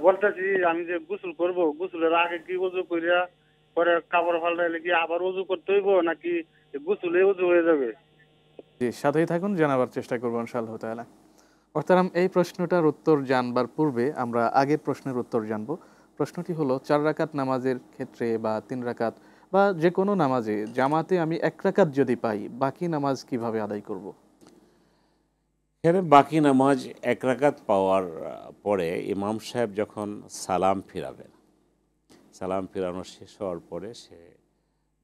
বলতেছি আমি যে গোসল করব, গোসলের আগে কি ওযু কইরা পরে কাপড় পাল্টাইলে কি আবার ওযু করতে হইব নাকি গোসলে ওযু হয়ে যাবে? জি, সাথেই থাকুন, জানাবার চেষ্টা করব ইনশাআল্লাহ তাআলা। মোহতারাম, এই প্রশ্নটার উত্তর জানবার পূর্বে আমরা আগের প্রশ্নের উত্তর জানব। প্রশ্নটি হলো ৪ রাকাত নামাজের ক্ষেত্রে বা ৩ রাকাত বা যেকোনো নামাজে জামাতে আমি ১ রাকাত যদি পাই, বাকি নামাজ কিভাবে আদায় করব? এখানে বাকি নামাজ ১ রাকাত পাওয়ার পরে ইমাম সাহেব যখন সালাম ফিরাবেন, সালাম ফিরানো শেষ হওয়ার পরে সে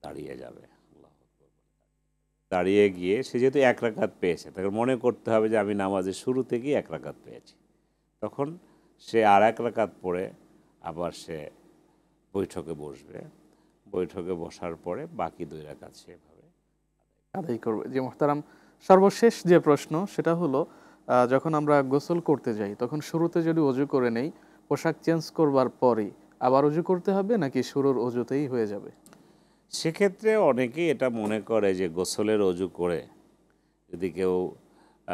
দাঁড়িয়ে যাবে। আল্লাহু আকবার বলে দাঁড়িয়ে গিয়ে সে যেহেতু ১ রাকাত পেয়েছে, তাকে মনে করতে হবে যে আমি নামাজের শুরু থেকেই ১ রাকাত পেয়েছি। তখন সে আর ১ রাকাত পড়ে আবার সে বৈঠকে বসবে। বৈঠকে বসার পরে বাকি ২ রাকাত সেভাবে আদায় করবে। জি মোহতারাম, সর্বশেষ যে প্রশ্ন সেটা হলো যখন আমরা গোসল করতে যাই তখন শুরুতে যদি অজু করে নেই, পোশাক চেঞ্জ করবার পরেই আবার অজু করতে হবে নাকি শুরুর অজুতেই হয়ে যাবে? সেক্ষেত্রে অনেকেই এটা মনে করে যে গোসলের অজু করে যদি কেউ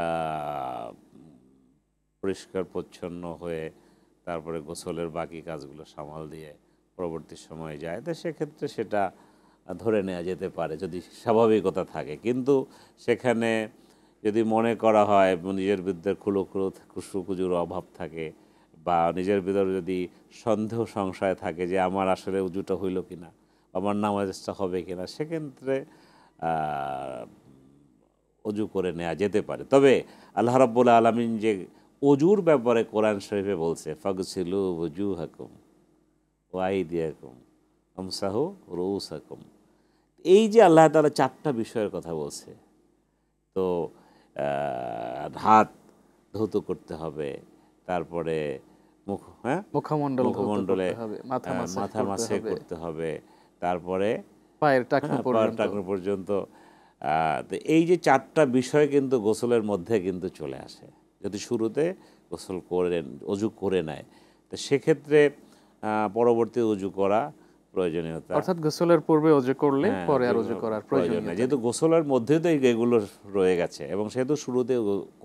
আ পরিষ্কার পরিচ্ছন্ন হয়ে তারপরে গোসলের বাকি কাজগুলো সামাল দিয়ে পরবর্তী সময়ে যায়, তো সেক্ষেত্রে সেটা ধরে নেওয়া যেতে পারে যদি স্বাভাবিকতা থাকে। কিন্তু সেখানে যদি মনে করা হয় নিজের বিরুদ্ধে খুশুখুজুর অভাব থাকে বা নিজের ভিতরে যদি সন্দেহ সংশয় থাকে যে আমার আসলে উজুটা হইল কিনা, আমার নামাজটা হবে কিনা, সেক্ষেত্রে অজু করে নেওয়া যেতে পারে। তবে আল্লাহ রাব্বুল আলামিন যে অজুর ব্যাপারে কোরআন শরীফে বলছে ফাগসিলু ওজুহাকুম ওয়া আইদিয়াকুম আমসাহু রুউসাকুম, এই যে আল্লাহ তাআলা ৪টা বিষয়ের কথা বলছে, তো হাত ধৌত করতে হবে, তারপরে মুখমণ্ডল ধৌত মুখমণ্ডলে করতে হবে, মাথা মাসাজ মাথা করতে মাসে হবে, করতে হবে, তারপরে পায়ের টাকনু পায়ের পর্যন্ত। টাকনু পর্যন্ত। তো এই যে ৪টা বিষয় কিন্তু গোসলের মধ্যে কিন্তু চলে আসে যদি শুরুতে গোসল করে অজু করে নেয়, তো সেক্ষেত্রে পরবর্তী অজু করা প্রয়োজনীয়তা, অর্থাৎ গোসলের পূর্বে অজু করলে হ্যাঁ, পরে আর অজু করার প্রয়োজন নেই, প্রয়োজনীয়তা যেহেতু নেই। গোসলের মধ্যে তো এগুলো রয়ে গেছে এবং সেহেতু শুরুতে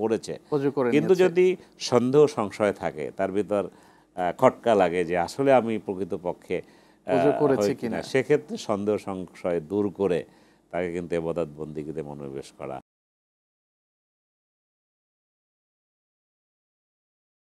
করেছে। অজু করে কিন্তু নিয়েছে। যদি সন্দেহ সংশয় থাকে, তার ভিতর খটকা লাগে যে আসলে আমি প্রকৃতপক্ষে অজু করেছি হয় কিনা, কিনা। সেক্ষেত্রে সন্দেহ সংশয় দূর করে তাকে কিন্তু ইবাদত বন্দেগীতে মনোনিবেশ করা